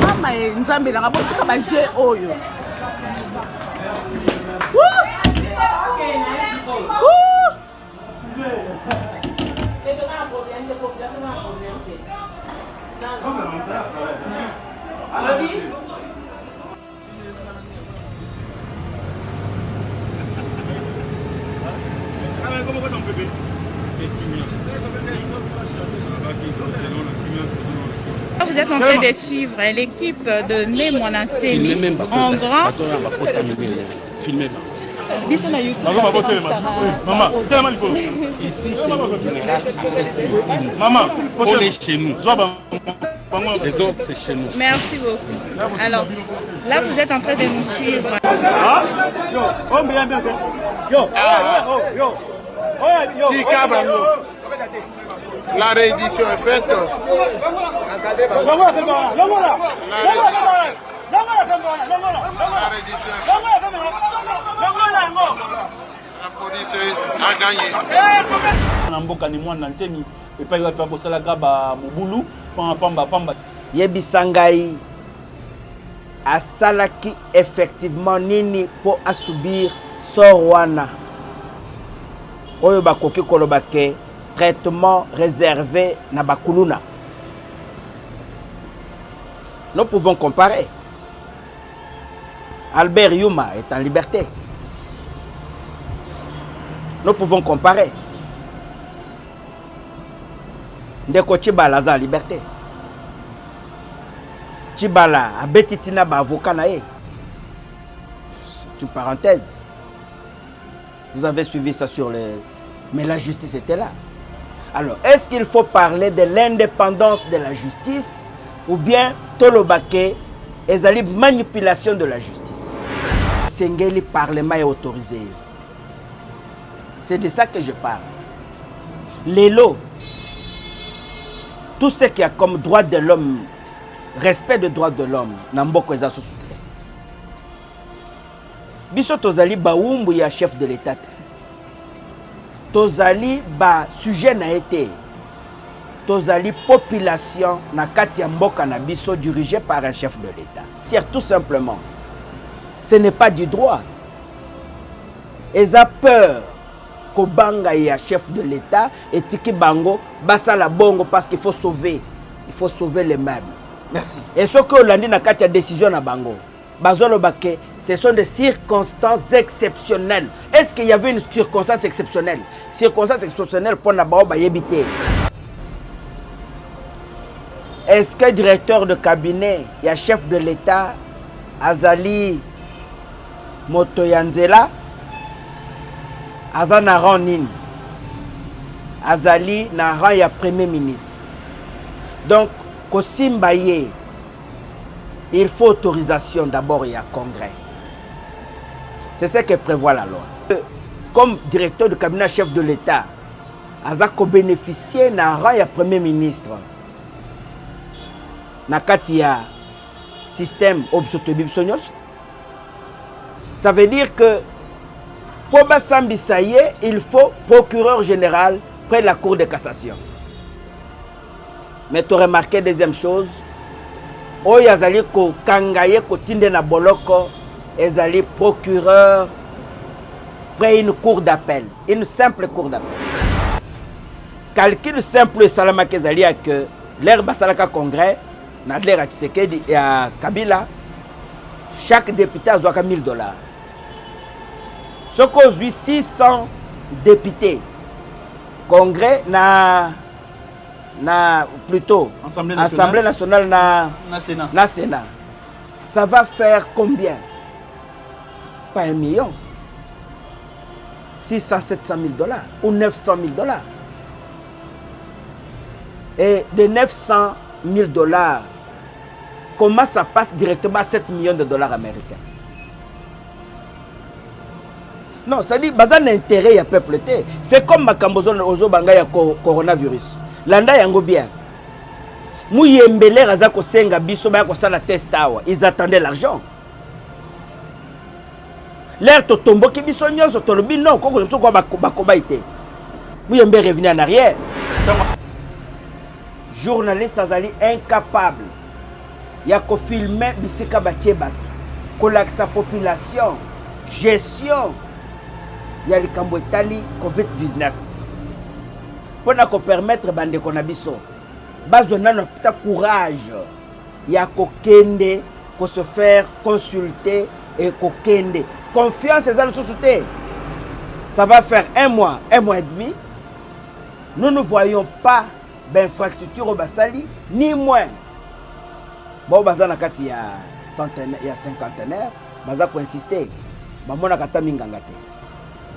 Mama nzambe na botika ba je oyo. Vous êtes en train de suivre l'équipe de Mémonantemi en grand. Filmez. Maman, ici maman, on est chez nous. Les autres, c'est chez nous. Merci beaucoup. Alors, là, vous êtes en train de nous suivre. La réédition est faite. La police a gagné. Yebisangai asalaki effectivement nini pour assoubir Sorwana. Oyo bakoki kolobake traitement réservé na bakuluna. Nous pouvons comparer. Albert Yuma est en liberté. Nous pouvons comparer. Ndeko Chibala est en liberté. Chibala a betitina ba avocat na ye. C'est une parenthèse. Vous avez suivi ça sur les... Mais la justice était là. Alors, est-ce qu'il faut parler de l'indépendance de la justice ou bien Tolobake ezali manipulation de la justice? Sengeli parlement est autorisé. C'est de ça que je parle. Les lots, tout ce qui a comme droit de l'homme, respect des droits de l'homme, Namboko eza souscrit. Biso tozali baumbu ya chef de l'État. Tozali ba sujet na été. Tozali population na kati ya mboka na biso dirigé par un chef de l'État. C'est tout simplement. Ce n'est pas du droit. Ils ont peur Kobanga ya chef de l'État et Tiki Bango basala bongo parce qu'il faut sauver. Il faut sauver les meubles. Merci. Et ce que l'on dit na kati ya décision na bango. Bazolo Baké, ce sont des circonstances exceptionnelles. Est-ce qu'il y avait une circonstance exceptionnelle? Circonstance exceptionnelle pour Nabaoba Yébité. Est-ce que le directeur de cabinet, il y a chef de l'État, Azali Motoyanzela, Azana Ranin, Azali Naran, il y a premier ministre. Donc, Kosimbaye, il faut autorisation d'abord, il y a congrès. C'est ce que prévoit la loi. Comme directeur de cabinet, chef de l'État, Azako bénéficier Naran, il y a premier ministre. Nakati ya système obsotobibsonios. Ça veut dire que pour Bassambisaye, il faut procureur général près de la Cour de cassation. Mais tu as remarqué deuxième chose, Oyazali ko kangaye ko tinde na boloko, ezali procureur près une cour d'appel, une simple cour d'appel. Calcul simple salama kezali que l'air basalaka congrès Nadler à Tshisekedi et à Kabila, chaque député a $1 000. Ce qu'aujourd'hui 600 députés, congrès plutôt Assemblée nationale na Sénat. Ça va faire combien? Pas 1 million. 600, $700 000 ou $900 000. Et de $900 000, comment ça passe directement à $7 millions américains? Non, ça dit, bazan intérêt ya peuple. C'est comme Makambozo Ozo Banga ya coronavirus. Landa yango bien. Mouyembele razako senga biso ba ko sala test awa. Ils attendaient l'argent. L'air to tombo ki biso nyonso tolobi non koko so ko bakoba ite. Mouyembe revenu en arrière. Journaliste azali incapable ya ko filmer bisika batie bato kolakisa population gestion ya likambo etali COVID-19 pona ko permettre bandeko na biso bazwa nano ta courage ya kokende ko se faire consulter et kokende confiance eza lisusu te. Ça va faire un mois et demi. Nous ne voyons pas d'infrastructure au Bassali, ni moins. Bon, baza na kati ya centenaire, il y a cinquantenaire, baza ko insister. Ba mona kata minganga te.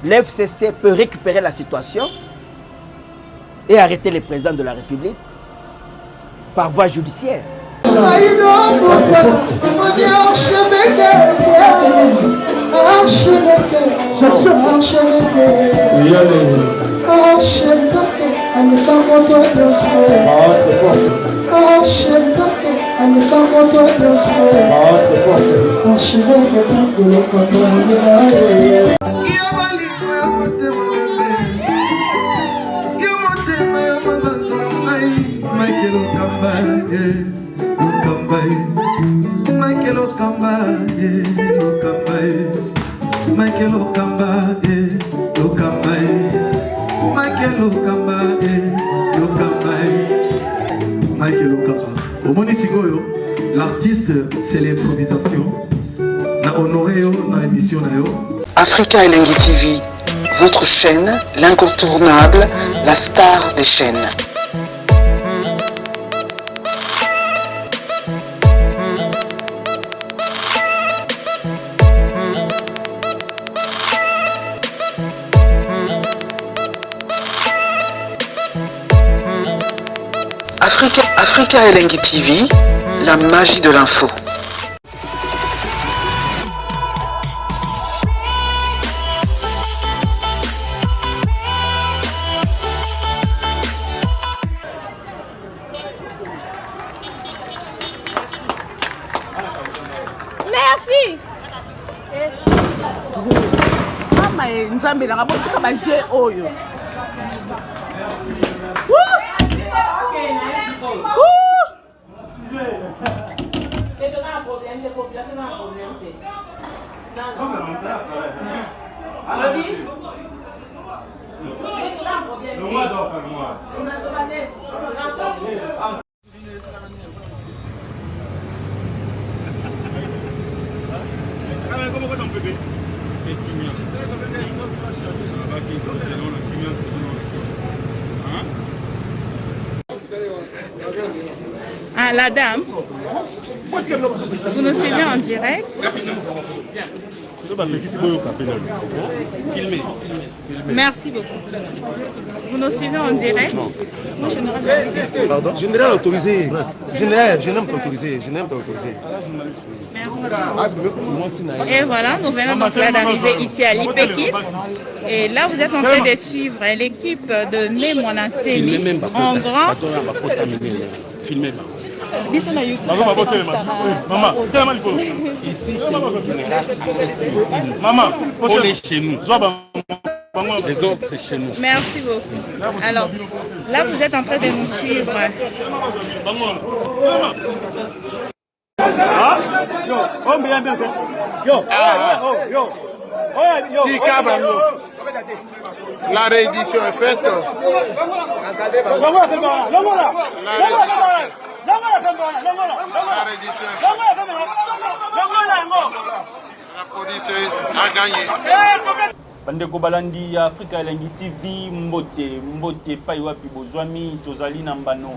L'FCC peut récupérer la situation et arrêter le président de la République par voie judiciaire. L'artiste, c'est l'improvisation. La honoré dans l'émission. Africa Elengi TV, votre chaîne, l'incontournable, la star des chaînes. Africa Elengi TV, la magie de l'info. Merci. Mama nzambe na botika ba je oyo. Ah, la dame, vous nous suivez en direct. Merci beaucoup. Vous nous suivez en direct. Moi, Pardon? Général autorisé. Général, je n'aime pas autoriser. Je n'aime pas autoriser. Merci. Et voilà, nous venons donc là d'arriver ici à l'IPEKIP. Et là, vous êtes en train de suivre l'équipe de Nemonateli en grand. Filmez. Ici, Maman, on est chez nous. Les autres, c'est chez nous. Merci beaucoup. Alors, là, vous êtes en train de nous suivre. La réédition est faite. La police a gagné. Bandeko balandi ya Africa Elengi TV mbote pai wapi bozwami tozali na mbano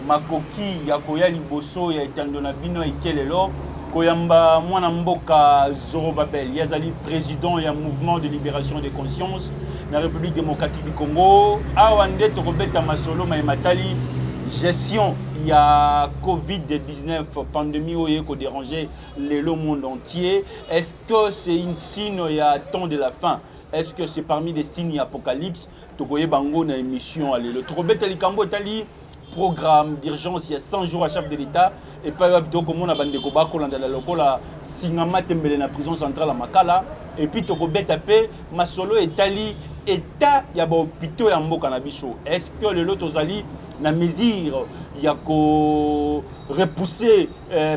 makoki ya koya liboso ya etando na bino ekelelo koyamba mwana mboka Zorobabel yazali président ya mouvement de libération des consciences na République démocratique du Congo awa nde tokobeta masolo matali gestion ya COVID-19 pandémie oye ko déranger le monde entier. Est-ce que c'est une signe ya temps de la fin? Est-ce que c'est parmi les signes apocalypse? Tokoye bango na émission allez le trobeta likambo tali programme d'urgence il y a 100 jours à chef de l'État et pas donc comme on a bandeko ba ko landa la lokola singama tembele na prison centrale à Makala et puis tokobeta pe masolo etali état ya ba hôpitaux ya mboka na biso. Est-ce que le lot ozali na mesure ya ko repousser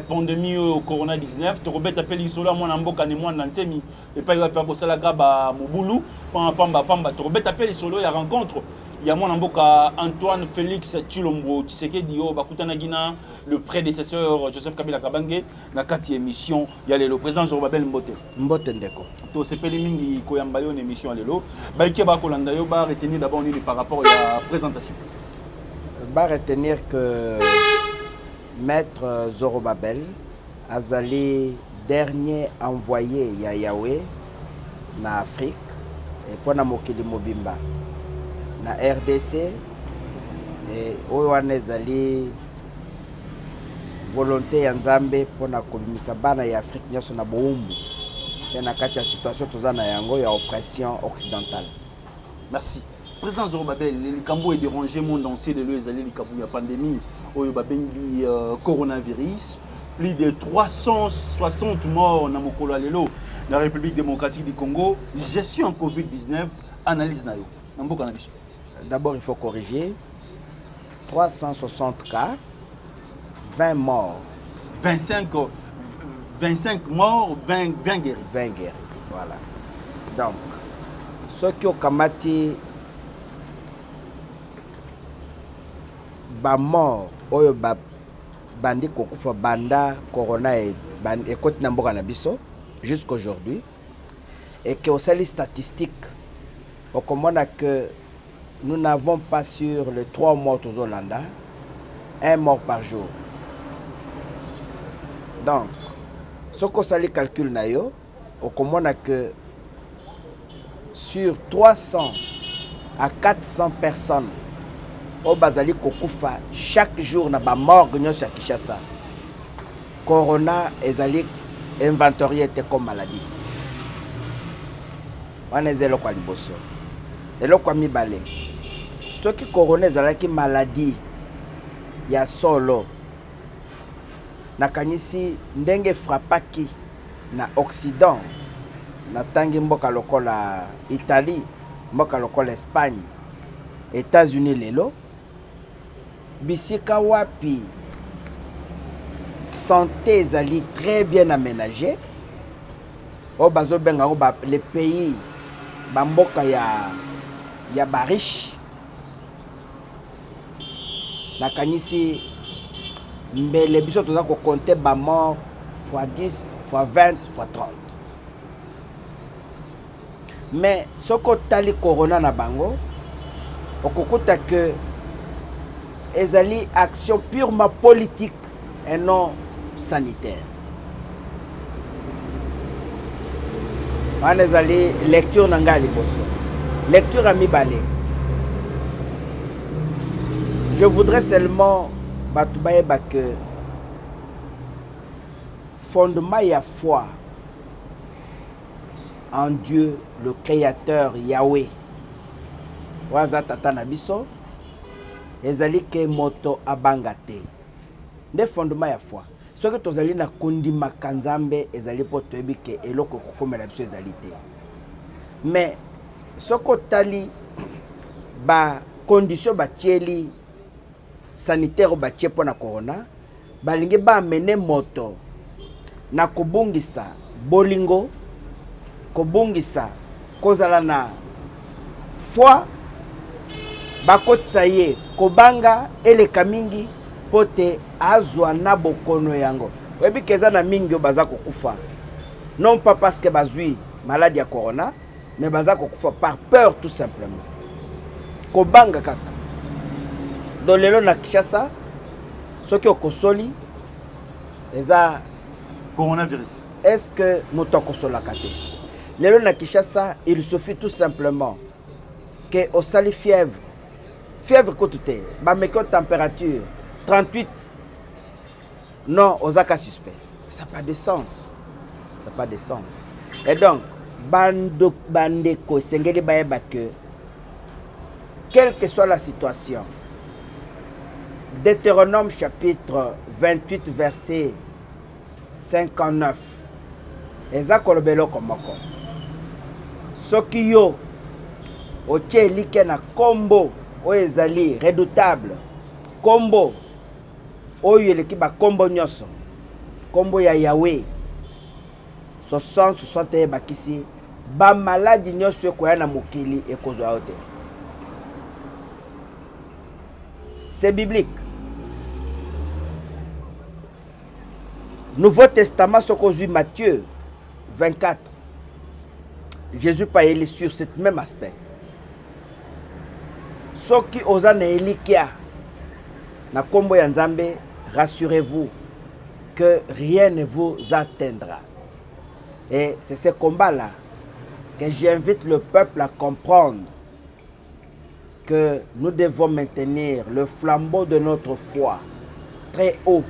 pandémie au corona 19 to robeta peli solo mwana mboka ni mwana ntemi et pas ya pa sala gaba mobulu pamba to robeta peli solo ya rencontre ya mwana mboka Antoine Félix Tshilombo Tshisekedi o bakutana gina le prédécesseur Joseph Kabila Kabange na kati émission ya lelo président Zorobabel Mbote ndeko to sepeli mingi koyamba yo na émission ya lelo ba ke ba kolanda yo ba retenir d'abord ni par rapport à la présentation. Va retenir que Maître Zorobabel azali dernier envoyé ya Yahweh na Afrique et pour na mokili mobimba na RDC et oyo wana ezali volonté ya Nzambe pour na kobimisa bana ya Afrique nyonso na boumbu et na kati ya situation toza na yango ya oppression occidentale. Merci. Président Zorobabel, le Cambo est dérangé le monde entier de la pandémie, le coronavirus. Plus de 360 morts dans la République démocratique du Congo. Gestion Covid-19, analyse nayo. D'abord, il faut corriger. 360 cas, 20 morts. 25 morts, 20 guéris. 20 guéris, voilà. Donc, ceux qui ont kamati ba mort oyo ba bandi kokufa banda corona et ekoti na mboka na biso jusqu'aujourd'hui et que au sali statistique on comprend que nous n'avons pas sur les 3 morts aux Hollanda 1 mort par jour. Donc ce qu'on sali calcul na yo on comprend que sur 300 à 400 personnes au bazali kokufa chaque jour na ba morgue nyonso ya Kinshasa. Corona ezali inventorié comme maladie. On est zéro kwa liboso. Elo kwa mibale. Ce qui corona ezalaki maladie ya solo. Nakanisi ndenge frappaki na Occident. Na tangi mboka lokola Italie, mboka lokola Espagne, États-Unis lelo. Bisika wapi santé ezali très bien aménagée. O bazo benga les pays bamboka ya bariche. Nakanisi mbele biso toza ko compter ba mort fois 10, fois 20, fois 30. Mais soko tali corona na bango okokuta que ezali action purement politique et non sanitaire. On ezali lecture nanga liboso. Lecture à mibale. Je voudrais seulement batubaye que fondement ya foi en Dieu le créateur Yahweh. Waza tata na biso ezali ke moto abangate. Nde fondement ya foi. Ce que tozali na kondima kanzambe ezali po toyebi ke eloko kokomela biso ezali te. Mais soko tali ba condition ba tieli sanitaire ba tie pona corona balingi ba mene moto na kobungisa bolingo kobungisa kozala na foi bakotisa ye kobanga eleka mingi pote azwa na bokono yango. Webi keza na mingi baza kokufa. Non pas parce que bazui maladie ya corona, mais baza kokufa par peur tout simplement. Kobanga kaka. Dans lelo na Kinshasa, soki okosoli eza coronavirus. Est-ce que nous tokosola kate? Lelo na Kinshasa, il suffit tout simplement que au sali fièvre côté, ba meko température 38. Non, aux cas suspect. Ça n'a pas de sens. Ça n'a pas de sens. Et donc, bandeko sengeli baeba que quelle que soit la situation, Deutéronome chapitre 28 verset 59. Eza kolobelo komoko. Soki yo otie like na kombo oyo ezali redoutable, kombo oyo eleki ba kombo nyonso, kombo ya Yahweh 60 bakisi ba maladi nyonso ekoya na mokili ekozwa ote. C'est biblique. Nouveau Testament, ce qu'on dit Matthieu 24. Jésus parle sur ce même aspect. Ce qui osa na elikia na kombo ya Nzambe, rassurez-vous que rien ne vous atteindra. Et c'est ce combat-là que j'invite le peuple à comprendre que nous devons maintenir le flambeau de notre foi très haut.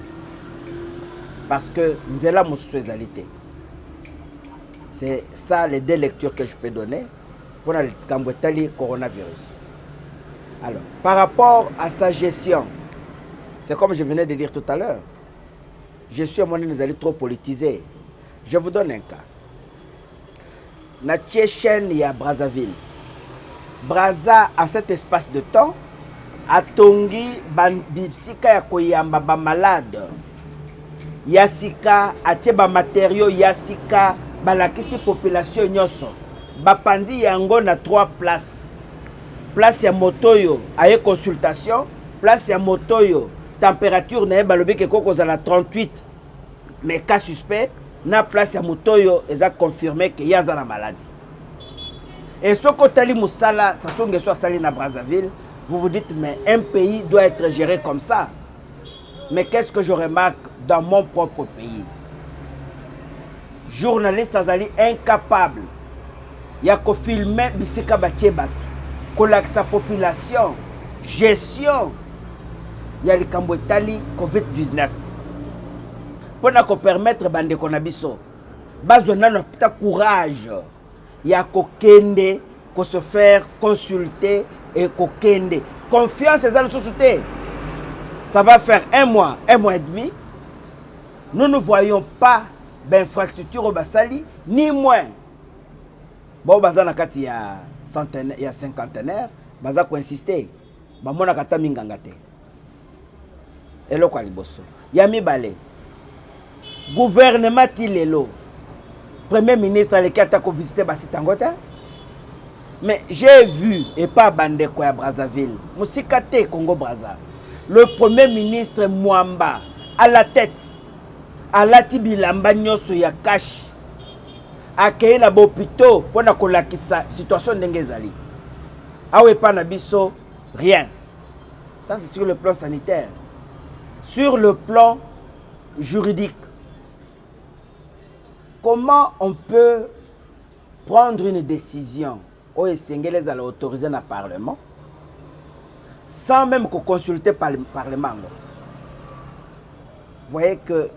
Parce que nous avons la spécialité. C'est ça les deux lectures que je peux donner pour le coronavirus. Alors, par rapport à sa gestion, c'est comme je venais de dire tout à l'heure. Je suis à mon avis, nous allons trop politiser. Je vous donne un cas. Na Tchétchène, il y a Brazzaville. Brazza, à cet espace de temps, a tongi bandipsika ya koyamba ba malade. Yasika, atie ba matériaux, yasika, balakisi population nyonso. Bapandi yango na 3 places. Place ya motoyo, aye consultation. Place ya motoyo, température na balobi ke koko za la 38. Mais cas suspect, na place ya motoyo, eza confirmé que yaza na maladie. Et ce que Moussala, ça songe soit sali na Brazzaville, vous vous dites, mais un pays doit être géré comme ça. Mais qu'est-ce que je remarque dans mon propre pays? Journaliste azali incapable. Il y a qu'au filmer bisika batie batu. Kolak sa population, gestion. Il y a le Cambotali COVID-19. Pour nous permettre bande konabiso. Bazona no pita courage. Il y a kokende, ko se faire consulter et kokende. Confiance dans la société. Ça va faire 1 mois, 1 mois et demi. Nous ne voyons pas d'infrastructure au Bassali, ni moins. Bon, bazana kati ya centenaire, il y a cinquantenaire, baza ko insister. Ba mona kata mingangate. Elo kwa liboso. Yami balé. Gouvernement tilelo. Premier ministre qui a visité Bassitangota. Mais j'ai vu, et pas Bandeko à Brazzaville, Moussikate Congo Brazza, le premier ministre Mwamba, à la tête, à la Tibilamba Nyoso ya cash, à Kéna Bopito, pour la situation d'Engezali. Awe Panabiso, rien. Ça c'est sur le plan sanitaire. Sur le plan juridique, comment on peut prendre une décision au Sénégalais à l'autoriser dans le Parlement sans même consulter par le Parlement? Vous voyez que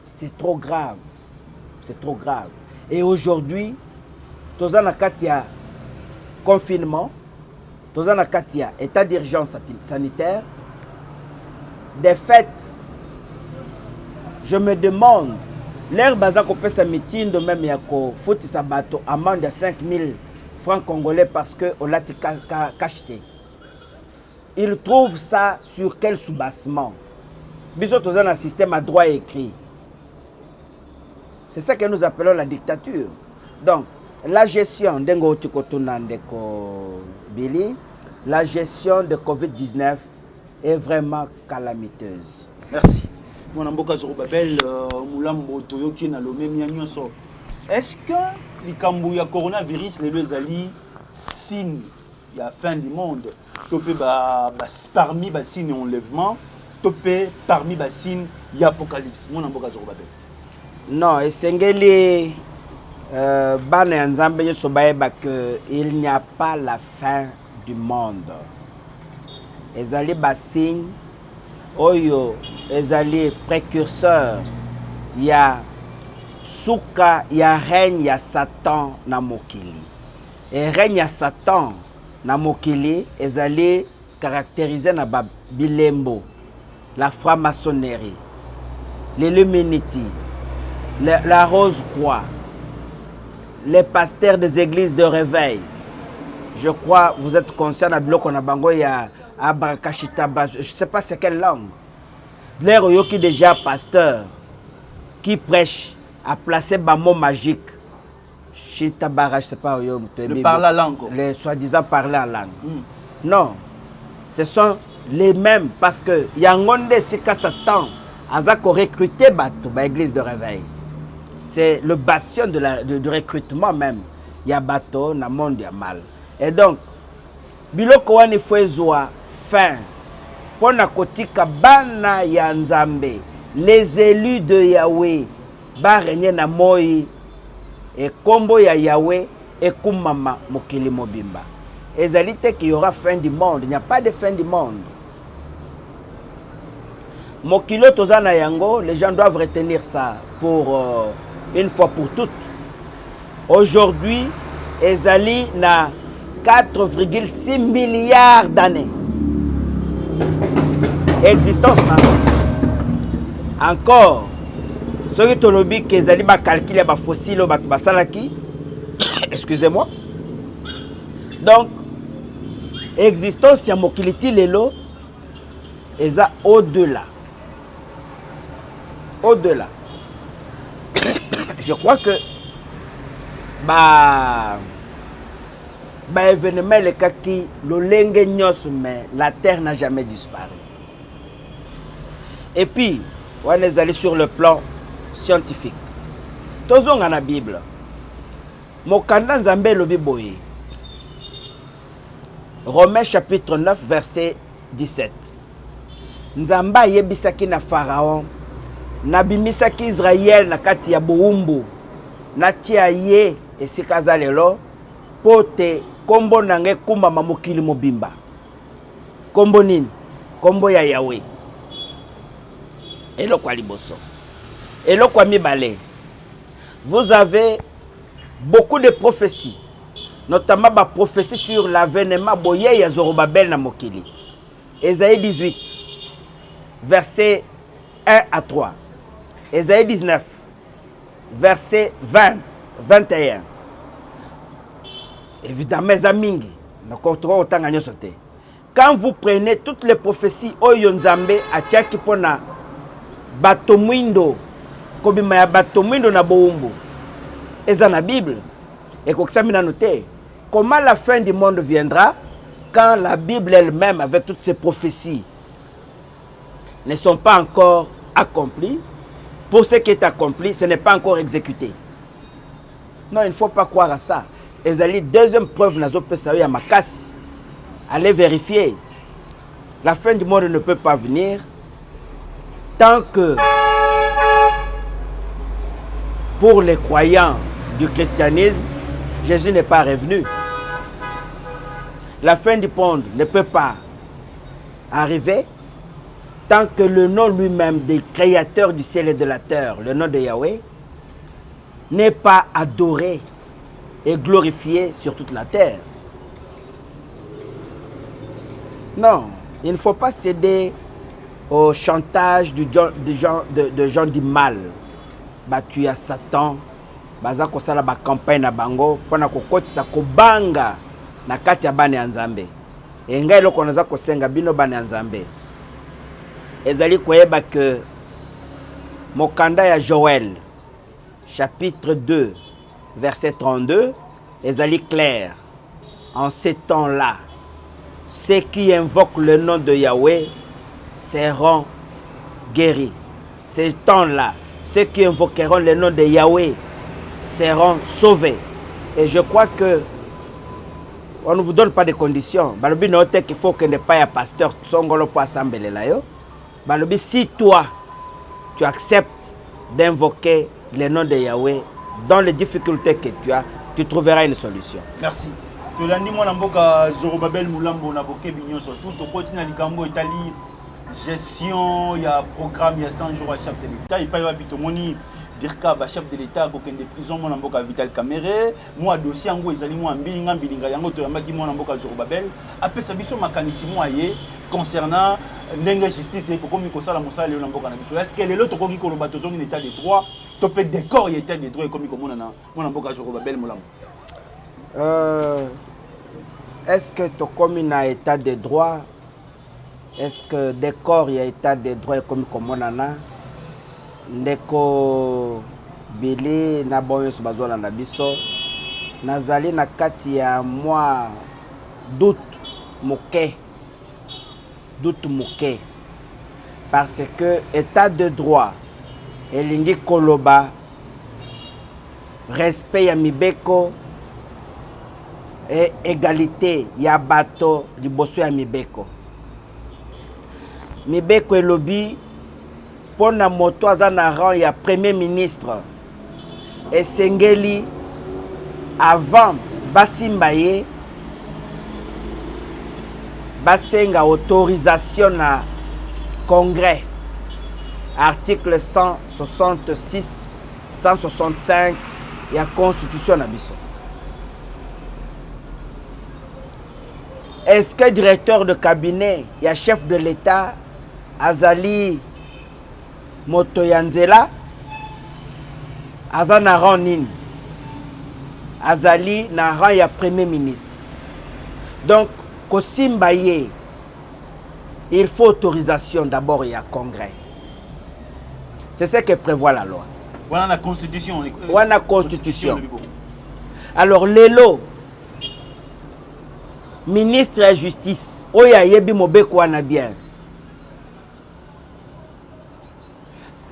c'est trop grave. C'est trop grave. Et aujourd'hui, tous en a confinement, tous en a état d'urgence sanitaire. Des fêtes, je me demande, l'air baza ko pesa meeting de même yako faut sa bateau amende de 5 000 francs congolais parce que on l'a cacheté. Ils trouvent ça sur quel soubassement? Bisous tous un système à droit écrit. C'est ça que nous appelons la dictature. Donc, la gestion d'Engo Tikotunandeko Billy, la gestion de Covid-19 est vraiment calamiteuse. Merci. Mon amboka Zorobabel, Moulambo Toyoki na lomé nyonso. Est-ce que likambu ya coronavirus les deux ali signe ya fin du monde? Topé parmi ba signe enlèvement, topé parmi ba signe ya apocalypse. Mon amboka Zorobabel. Non, esengeli bana nzambe nyoso baeba que il n'y a pas la fin du monde. Ezali ba signe oyo ezali précurseur ya suka ya règne ya Satan na mokili. Et règne ya Satan na mokili ezali caractérisé na bilembo, la franc-maçonnerie, l'illuminati, la rose croix, les pasteurs des églises de réveil, je crois, vous êtes conscient de bloc on a bango il y a Abrakashitaba, je ne sais pas c'est quelle langue. L'air qui déjà pasteur qui prêche a placé un mot magique. Chitabara, je ne sais pas. Le parler la langue. Les soi-disant parler en langue. Non, ce sont les mêmes parce que Yangonde Sika Satan a recruté l'église de réveil. C'est le bastion de recrutement même. Il y a bateau, dans le monde, il y a mal. Et donc, biloko wani fwezoa fin. Pour na kotika bana ya Nzambe, les élus de Yahweh, ba régner na moi et kombo ya Yahweh et kumama mokili mobimba. Ezalité qu'il y aura fin du monde, il n'y a pas de fin du monde. Mokilo tozana yango, les gens doivent retenir ça pour une fois pour toutes. Aujourd'hui, Ezali na 4,6 milliards d'années. Existence, encore, ceux qui ont dit que Ezali va calculer les fossiles, excusez-moi. Donc, existence, il y a Mokiliti Lelo, et ça au-delà. Au-delà. Je crois que événement le kaki le lengue mais la terre n'a jamais disparu. Et puis on est allé sur le plan scientifique. Tozong dans la Bible. Mokanda Nzambe lobi boye. Romains chapitre 9 verset 17. Nzamba yebisaki na Pharaon nabimisaki Israël na kati ya boumbu natia ye esika za lelo pote kombo nange kumba mamokili mobimba. Kombo nini? Kombo ya Yahweh. Elo kwa liboso. Elo kwa mibale. Vous avez beaucoup de prophéties, notamment la prophétie sur l'avènement boye ya Zorobabel na mokili. Ésaïe 18 verset 1 à 3. Ésaïe 19 verset 20 21. Évidemment, quand vous prenez toutes les prophéties, Oyo Nzambe atiaki pona batomuindo, kobima ya batomuindo na boumbu. Eza na Bible. Et koksamina noté, comment la fin du monde viendra quand la Bible elle-même, avec toutes ses prophéties, ne sont pas encore accomplies. Pour ce qui est accompli, ce n'est pas encore exécuté. Non, il ne faut pas croire à ça. Ezali deuxième preuve nazo pesa ya makasi. Allez vérifier. La fin du monde ne peut pas venir tant que pour les croyants du christianisme, Jésus n'est pas revenu. La fin du monde ne peut pas arriver tant que le nom lui-même des créateurs du ciel et de la terre, le nom de Yahweh, n'est pas adoré et glorifié sur toute la terre. Non, il ne faut pas céder au chantage de gens du mal. Tu as Satan, baza kosala ba campagne na bango pona kokotisa kobanga na kati ya bana ya Nzambe. Engai loko naza kosenga bino bana ya Nzambe. Ezali koyeba que mokanda ya Joël chapitre 2 verset 32 ezali clair. En ces temps-là, ceux qui invoquent le nom de Yahweh seront guéris. Ces temps-là, ceux qui invoqueront le nom de Yahweh seront sauvés. Et je crois que on ne vous donne pas de conditions. Balobi note qu'il faut que ne pas un pasteur songolo pour assembler là yo. Balobi si toi tu acceptes d'invoquer le nom de Yahweh dans les difficultés que tu as, tu trouveras une solution. Merci. Tolandi mwana mboka Zorobabel Mulambo na boke binyo surtout to continue likambo Italie gestion ya programme ya 100 jours à chef de l'État il pas y a moni dirka ba chef de l'État ko kende prison mwana mboka Vital Kamerhe moi dossier ngo ezali moi mbilinga yango to yambaki mwana mboka Zorobabel apesa biso makanisi moye concernant ndenge justice ko komi ko sala mosala le mboka na biso est-ce que lelo to koki ko loba to zongi état de droit to pe décor état de droit komi ko mona na mwana mboka Zorobabel Mulambo est-ce que tu commune a état de droit? Est-ce que des corps y a état de droit comme on ndeko Billy na boyo bazwana na biso nazali na kati ya moi doute moke parce que état de droit elingi koloba respect ya mibeko et égalité ya bato liboso ya mibeko elobi pona moto aza na rang ya premier ministre esengeli avant basimba ye basenga autorisation na congrès article 166 165 ya constitution na biso. Est-ce que directeur de cabinet ya chef de l'État azali moto ya nzela aza na rang nini? Azali na rang ya premier ministre. Donc kosimba ye il faut autorisation d'abord ya congrès. C'est ce que prévoit la loi. Voilà la constitution. Voilà constitution. Alors lelo ministre de la justice oya yebi mobeko wana bien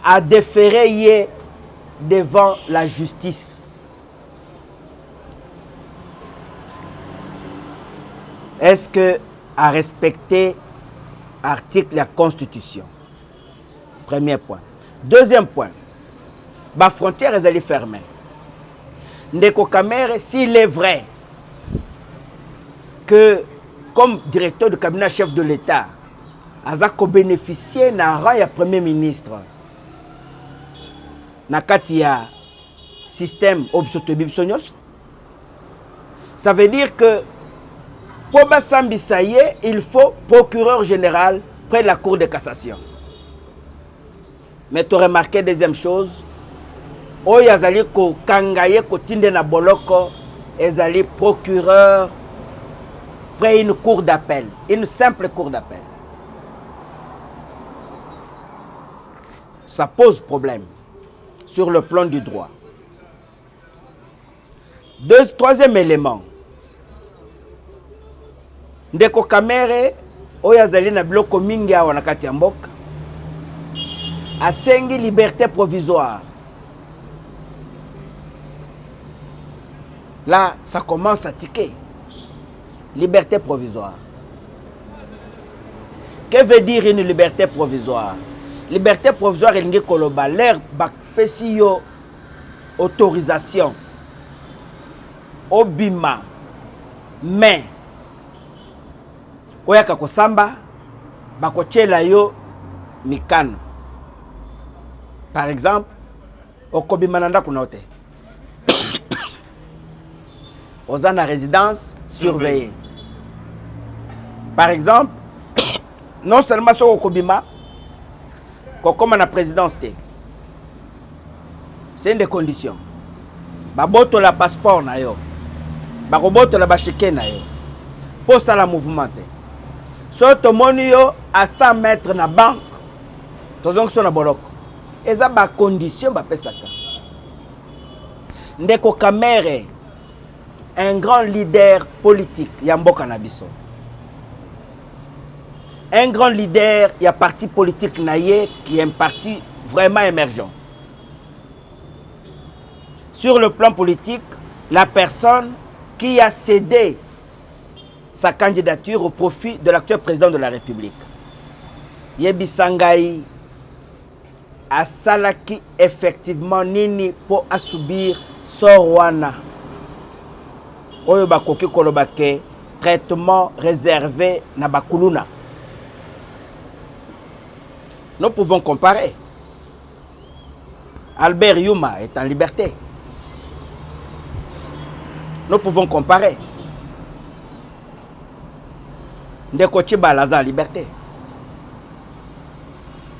a déféré ye devant la justice. Est-ce que a respecté article de la constitution? Premier point. Deuxième point, la frontière est fermée. Ndeko Kamere, s'il est vrai que comme directeur de cabinet chef de l'État, Azako bénéficié d'un rang ya premier ministre, nakati ya système obsotobibsonios, ça veut dire que pour Bassambisaye, il faut procureur général près de la Cour de cassation. Mais tu as remarqué deuxième chose, Oyazali ko kangaye ko tinde na boloko, ezali procureur près une cour d'appel, une simple cour d'appel. Ça pose problème sur le plan du droit. Troisième élément, Ndeko Kamere oyazali na biloko mingi awa na kati ya mboka asengi liberté provisoire. Là, ça commence à tiquer. Liberté provisoire. Que veut dire une liberté provisoire? Liberté provisoire, il y a koloba l'air bakpesi yo autorisation obima mais oyaka kosamba bakochela yo mikano. Par exemple, okobima nanda kunote. Oza na résidence surveillée. Par exemple, non seulement sur okobima, comme na présidence, c'est une des conditions. Baboto la passeport na yo, bakoboto la bacheke na yo, pour ça la mouvement. Soto moni yo à 100 mètres na banque, tozong so na boloko. Eza ba condition ba pesaka. Ndeko Kamere, un grand leader politique, Yamboka Nabiso. Un grand leader, il y a parti politique naïe qui est un parti vraiment émergent. Sur le plan politique, la personne qui a cédé sa candidature au profit de l'actuel président de la République. Yebi Sangai a salaki effectivement nini pour assoubir Sorwana. Oyo bakoki kolobake traitement réservé na bakuluna. Nous pouvons comparer. Albert Yuma est en liberté. Nous pouvons comparer. Ndeko Chibala est en liberté.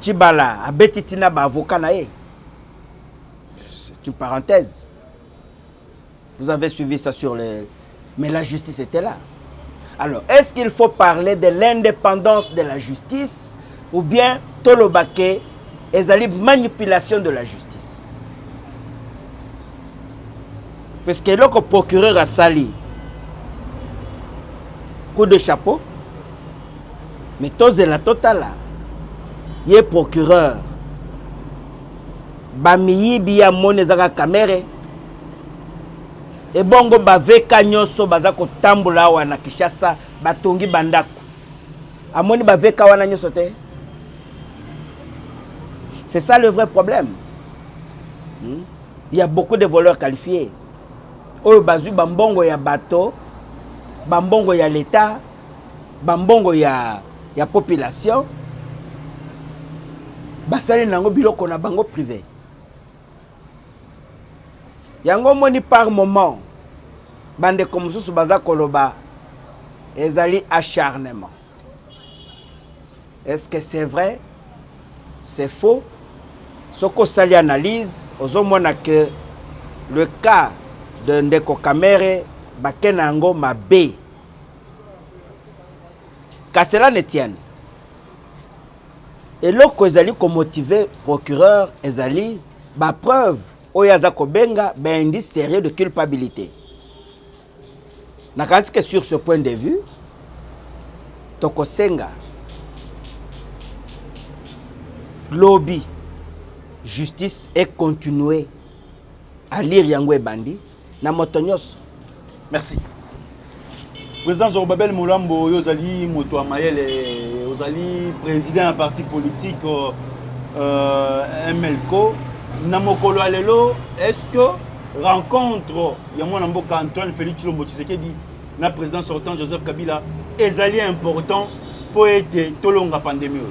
Chibala a betitina ba avocat na ye. C'est une parenthèse. Vous avez suivi ça sur les... Mais la justice était là. Alors, est-ce qu'il faut parler de l'indépendance de la justice ou bien tolobake ezali manipulation de la justice? Parce que le procureur a sali coup de chapeau, mais tous la totale, il est procureur. Bamiyi biya monezaka kamere. Et bongo baveka nyonso bazako tambula wana Kishasa batongi bandako. Amoni baveka wana nyonso te. C'est ça le vrai problème. Il y a beaucoup de voleurs qualifiés. Oyo bazu bambongo ya bateau, bambongo ya l'État, bambongo ya population. Basali nango biloko na bango privé. Yango moni par moment bande comme sous baza koloba ezali acharnement. Est-ce que c'est vrai? C'est faux? Ce qu'on sali analyse, ozomona que le cas de Ndeko Kamere bakenango mabe. Qu'à cela ne tienne. Et loko ezali ko motiver procureur ezali ba preuve oyaza kobenga ba indice sérieux de culpabilité. Nakanti que sur ce point de vue tokosenga lobby justice et continuer à lire yango ebandi na motonyos. Merci. Président Zorobabel Moulambo, Yozali Moto Amayel, Ozali président d'un parti politique MLCO. Namokolo Alelo, est-ce que rencontre Yamon Namboka Antoine Félix Chilombo Tshisekedi, le président sortant Joseph Kabila, est important pour être tout long la pandémie?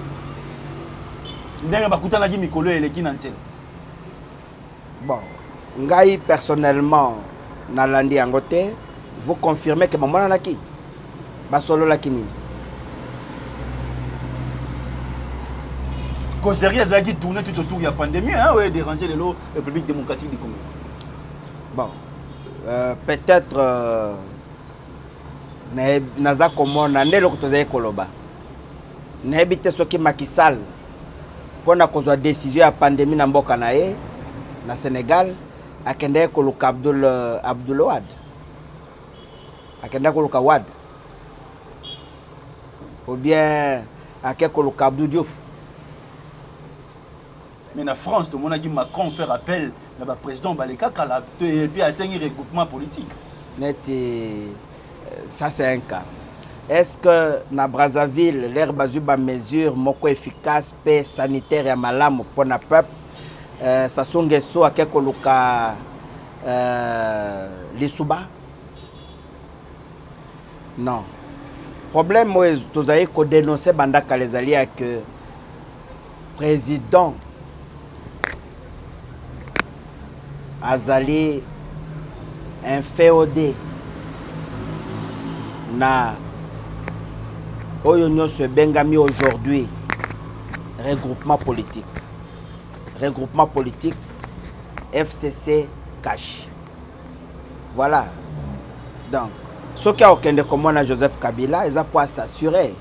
Bon, ngai personnellement, Nalandi Angote, vous confirmez que maman naki, basolo lakini. Causerie Zagi tourner tout autour de la pandémie, hein, ouais, déranger les République démocratique du Congo. Bon, peut-être naza komona ndelo kutoza ekoloba. Na ebite soki makisal pona kozwa décision ya pandémie na mboka na ye na Sénégal akende koluka Abdoul Wad. Akende koluka Wad. Ou bien akende koluka Abdou Diouf. Mais en France, tout le monde a dit Macron fait rappel le président Baleka Kala et puis à 5 regroupements politiques. Ça c'est un cas. Est-ce que na Brazzaville, l'air bazuba mesure moko efficace, paix sanitaire et malam pour le peuple, ça songe so à quelque luka l'Isuba? Non. Problème moi tous aïe ko dénoncer bandaka les alliés que président azali un féodé na oyo nyonso bengami aujourd'hui regroupement politique FCC cash. Voilà. Donc ce qui a aucun comme na Joseph Kabila ils a pour s'assurer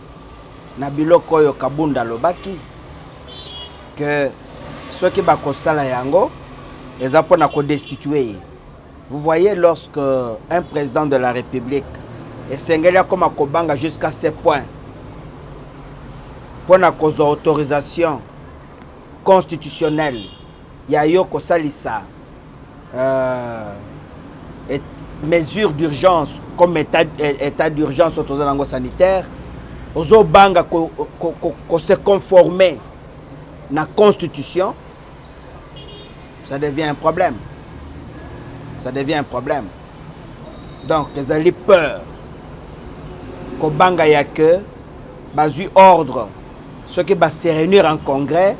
na biloko oyo Kabunda lobaki que ceux qui ba kosala yango ils ont pour destituer. Vous voyez, lorsque un président de la République est singulier comme à Kobanga jusqu'à ce point, pour la autorisation constitutionnelle, il y a eu Salissa, mesures d'urgence comme état d'urgence autorisation sanitaire, aux banga qu'on se conformer à la constitution. Ça devient un problème. Ça devient un problème. Donc, ils ont peur qu'au banga ya que, basu ordre, ceux qui va se réunir en congrès,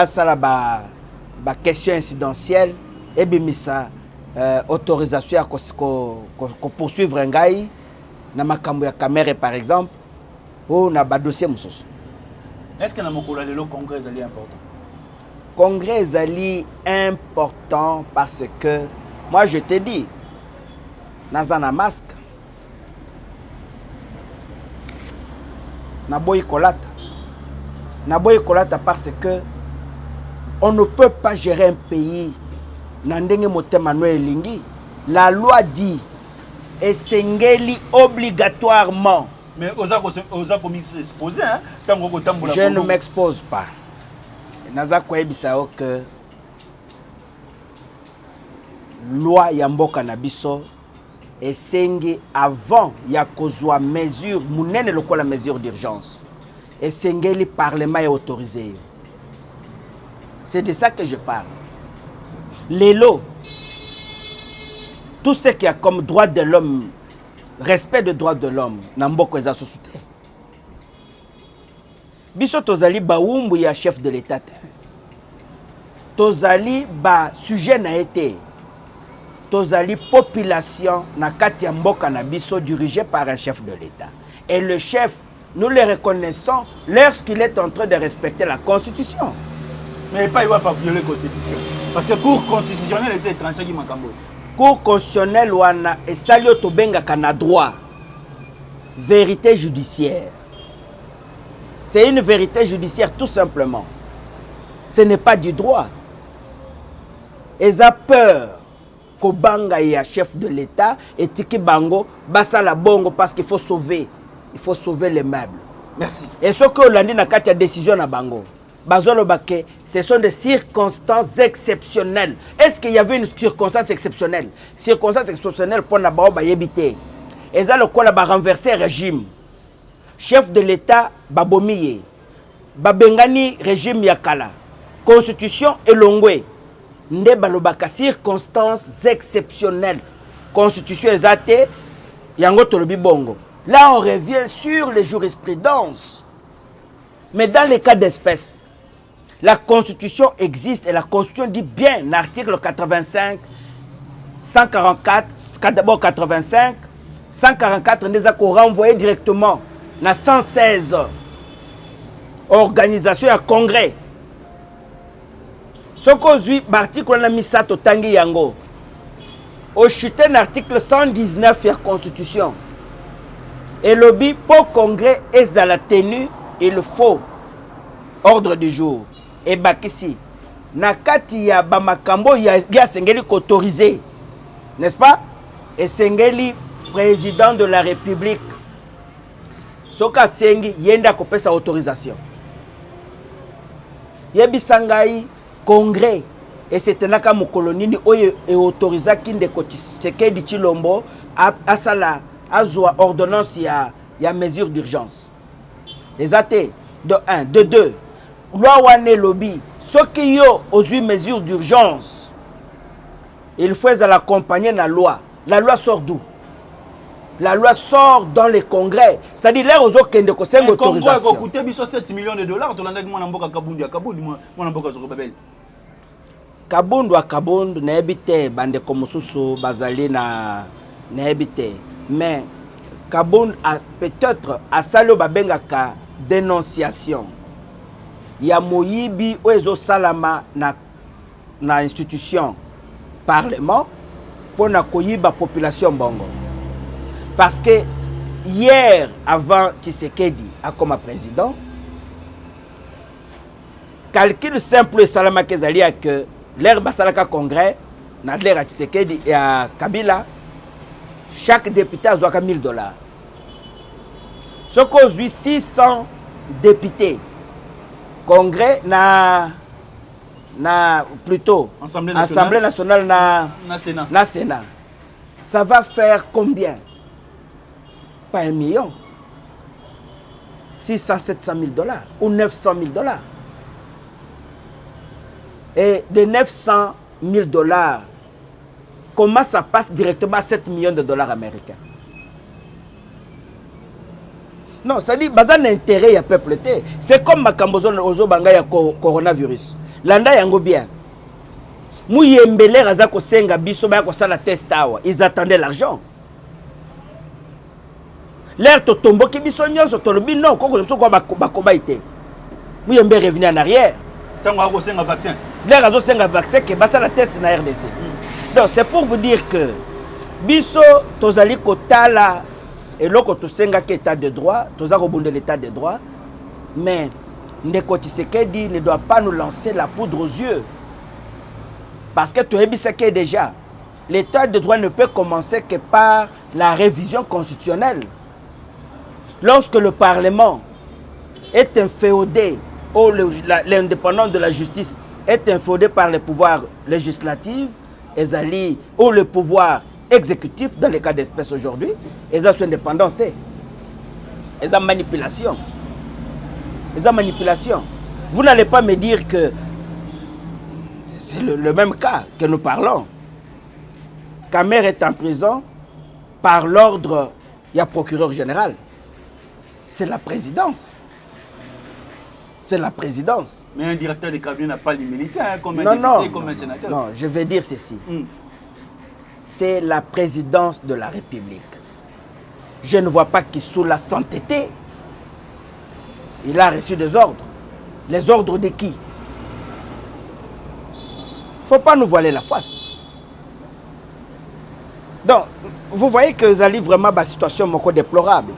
ça la question incidentielle, et bien ça autorisation à poursuivre un gars, na makambo ya caméra par exemple, ou na ba dossier musoso. Est-ce que le congrès est important? Le congrès est important parce que, moi je te dis, naza na masque naboyi kolata parce que on ne peut pas gérer un pays na ndenge motema no elingi. La loi dit esengeli obligatoirement. Mais osa commis exposé hein tango ko tambola. Je ne m'expose pas. Naza koyebisa que loi ya mboka na biso esengi avant ya kozwa mesure munene lokola mesure d'urgence. Esengeli parlement est autorisé. C'est de ça que je parle. Les lots, tout ce qu'il y a comme droit de l'homme, respect des droits de l'homme, n'amboko eza sosute. Biso tozali ba umbu ya chef de l'État. Tozali ba sujet na été. Tozali population na kati ya mboka na biso dirigé par un chef de l'État. Et le chef, nous le reconnaissons lorsqu'il est en train de respecter la Constitution. Mais pas il va pas violer la Constitution. Parce que cour constitutionnelle est étranger qui makambo. Cour constitutionnelle wana et salio tobenga kana droit. Vérité judiciaire. C'est une vérité judiciaire tout simplement. Ce n'est pas du droit. Ils ont peur kobanga ya chef de l'État et tiki bango basa la bongo parce qu'il faut sauver. Il faut sauver les meubles. Merci. Et ce que l'on dit na kati ya décision na bango. Ce sont des circonstances exceptionnelles. Est-ce qu'il y avait une circonstance exceptionnelle? Circonstance exceptionnelle pour la baoba yébité. Et ça le quoi la renverser régime. Chef de l'État babomiye. Babengani régime yakala. Constitution elongwe. Nde balobaka circonstances exceptionnelles. Constitution ezate yango tolobi bongo. Là on revient sur les jurisprudences. Mais dans les cas d'espèce, la Constitution existe et la Constitution dit bien, l'article 85, 144, d'abord 85, 144, nous avons renvoyé directement dans 116 organisations et congrès. Ce qu'aujourd'hui, l'article on a mis ça au Tangi Yango. Au chuté l'article 119 de la Constitution. Et le lobby pour congrès est à la tenue, il faut ordre du jour. Et bakisi nakati ya bamakambo ya sengeli autorisé, n'est-ce pas? Et sengeli président de la République soka sengi yenda kopesa autorisation. Yebisangai congrès et c'était naka mokolonini oye et autorisa kinde ko Tshisekedi Tshilombo asala azwa ordonnance ya mesure d'urgence. Les athées de 1, de 2. Loi wane lobby, ce qui y a aux mesures d'urgence, il faut l'accompagner dans la loi. La loi sort d'où? La loi sort dans les congrès. C'est-à-dire, là, aux autres qui ont une autorisation. Un congrès a 7 millions de dollars. Tu l'as dit, moi, je suis Kabundu à Kabundu, n'habite bande comme Soussou, Bazali, n'habite. Mais Kabundu a peut-être à Salo Babengaka dénonciation. Il y a Moyibi Oezo Salama na institution parlement pour na koyiba population bongo. Parce que hier, avant Tshisekedi comme président, calcul simple Salama Kezali a que l'air Basalaka Congrès, na l'air à Tshisekedi et à Kabila, chaque député a $1 000. Ce qu'aujourd'hui 600 députés Congrès plutôt Assemblée nationale na Sénat. Ça va faire combien? Pas 1 million. 600-700 000 $ ou 900 000 $. Et de 900 000 $, comment ça passe directement à 7 millions de dollars américains? Non, ça dit, bazan intérêt ya peuple té. C'est comme makambozo ozo banga ya coronavirus. Landa yango bien. Mouyembele raza ko senga biso ba ko sala test awa. Ils attendaient l'argent. L'air to tombo ki biso nyonso to lobi non ko so ko bakoba ité. Mouyembe revenir en arrière. Tango ko senga vaccin. L'air azo senga vaccin ke ba sala test na RDC. Donc c'est pour vous dire que Biso tozali kotala eloko tosenga ki état de droit, toza kobonde l'état de droit, mais Ndeko Tshisekedi ne doit pas nous lancer la poudre aux yeux. Parce que que déjà, l'état de droit ne peut commencer que par la révision constitutionnelle. Lorsque le Parlement est inféodé, ou l'indépendance de la justice est inféodé par les pouvoirs législatifs, ou le pouvoir exécutif, dans les cas d'espèce aujourd'hui, ils ont une indépendance, ils ont manipulation. Vous n'allez pas me dire que c'est le même cas que nous parlons. Kamer est en prison par l'ordre, il y a procureur général. C'est la présidence. C'est la présidence. Mais un directeur de cabinet n'a pas l'immunité comme un député, comme un sénateur. Non, je vais dire ceci. C'est la présidence de la République. Je ne vois pas qui sous la sainteté, il a reçu des ordres. Les ordres de qui? Il ne faut pas nous voiler la face. Donc, vous voyez que vous allez vraiment à une situation déplorable.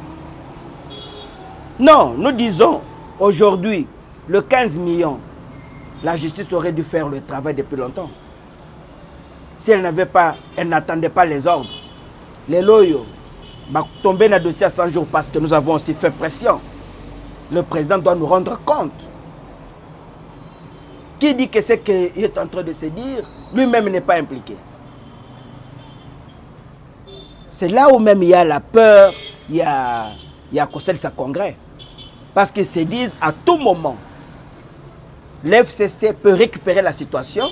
Non, nous disons aujourd'hui, le 15 millions, la justice aurait dû faire le travail depuis longtemps. Si elle n'attendait pas les ordres, les loyaux tomber dans le dossier à 100 jours parce que nous avons aussi fait pression. Le président doit nous rendre compte. Qui dit que c'est qu'il est en train de se dire, lui-même n'est pas impliqué. C'est là où même il y a la peur, il y a Kossel sa congrès. Parce qu'ils se disent à tout moment, l'FCC peut récupérer la situation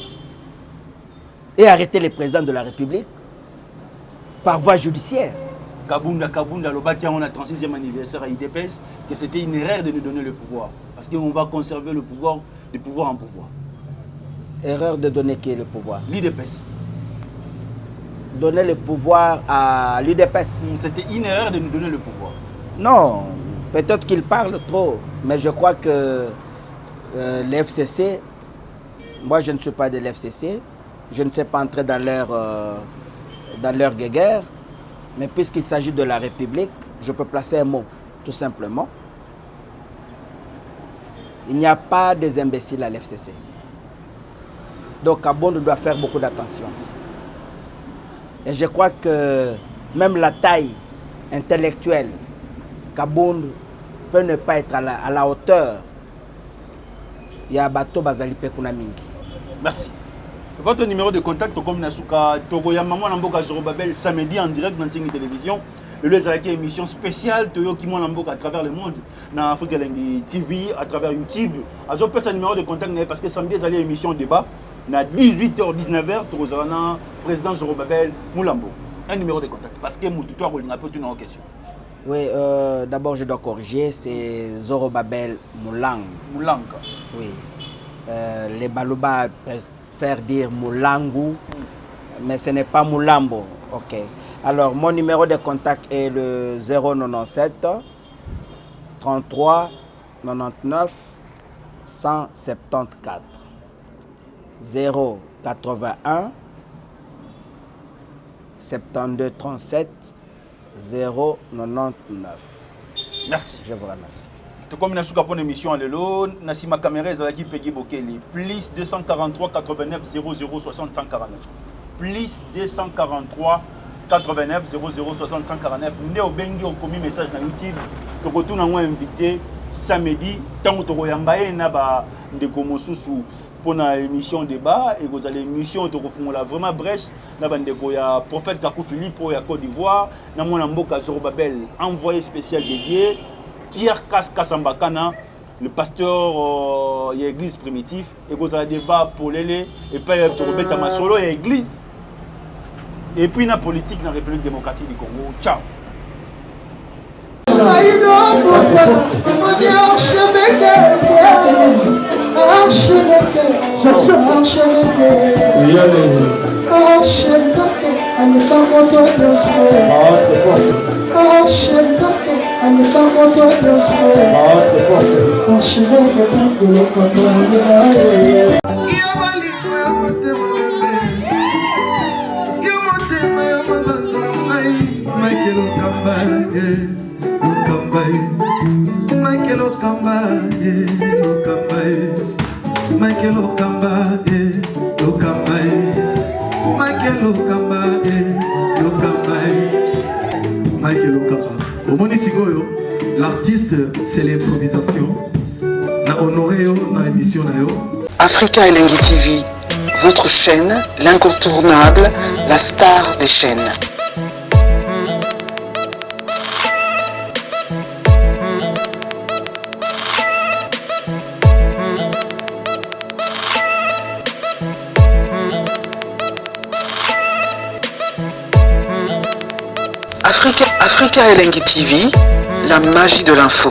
et arrêter le président de la République par voie judiciaire. Kabunda, on a 36e anniversaire à IDPS, que c'était une erreur de nous donner le pouvoir. Parce qu'on va conserver le pouvoir, de pouvoir en pouvoir. Erreur de donner qui est le pouvoir? L'IDPS. Donner le pouvoir à l'UDPS. C'était une erreur de nous donner le pouvoir. Non, peut-être qu'il parle trop, mais je crois que l'FCC, moi je ne suis pas de l'FCC, je ne sais pas entrer dans leur guéguerre, mais puisqu'il s'agit de la République, je peux placer un mot, tout simplement. Il n'y a pas des imbéciles à l'FCC. Donc Kabound doit faire beaucoup d'attention. Et je crois que même la taille intellectuelle, Kabound peut ne pas être à la hauteur. Il y a Bato Bazali Pekuna Mingi. Merci. Votre numéro de contact, comme Nasuka Togoya Maman Namboka Zorobabel, samedi en direct dans Tingui Télévision. Le lieu est une émission spéciale Toyo Kimon Namboka à travers le monde, dans Afrique TV, à travers YouTube. Alors, je peux numéro de contact parce que samedi, il y a une émission débat. À 18h-19h, Tozana, président Zorobabel Moulambo. Un numéro de contact. Parce que mon tuteur, il n'a pas une question. Oui, d'abord, je dois corriger, c'est Zorobabel Moulang. Moulang. Oui. Les Balouba faire dire Moulangu, mais ce n'est pas Moulambo. Ok. Alors, mon numéro de contact est le 097 33 99 174. 081 72 37 099. Merci. Je vous remercie. Comme nous avons une émission à l'élo, Nassima Caméra est qui Peggy Bokeli. Plus 243 89 00 60 149. Plus 243 89 00 60 149. Nous avons bengi au commis message dans YouTube. Nous avons invité samedi. Tant que nous avons na ba ndeko mosusu pour une émission débat et vous allez émission to la vraiment brèche na bandeko ya prophète Kakou Philippe pour ya Côte d'Ivoire na mona mboka Zorobabel envoyé spécial dédié Pierre Kassambakana, le pasteur de l'église primitive, et vous avez débat pour l'élé, et puis Robert Masolo et l'église. Et puis la politique dans la République démocratique du Congo. Ciao. Yo Lokamba, Lokamba, Michael Lokamba, Lokamba, Michael Lokamba. Au Monitigoyo, l'artiste, c'est l'improvisation. Na honoré dans l'émission. Africa Elengi TV, votre chaîne, l'incontournable, la star des chaînes. Africa Elengi TV, la magie de l'info.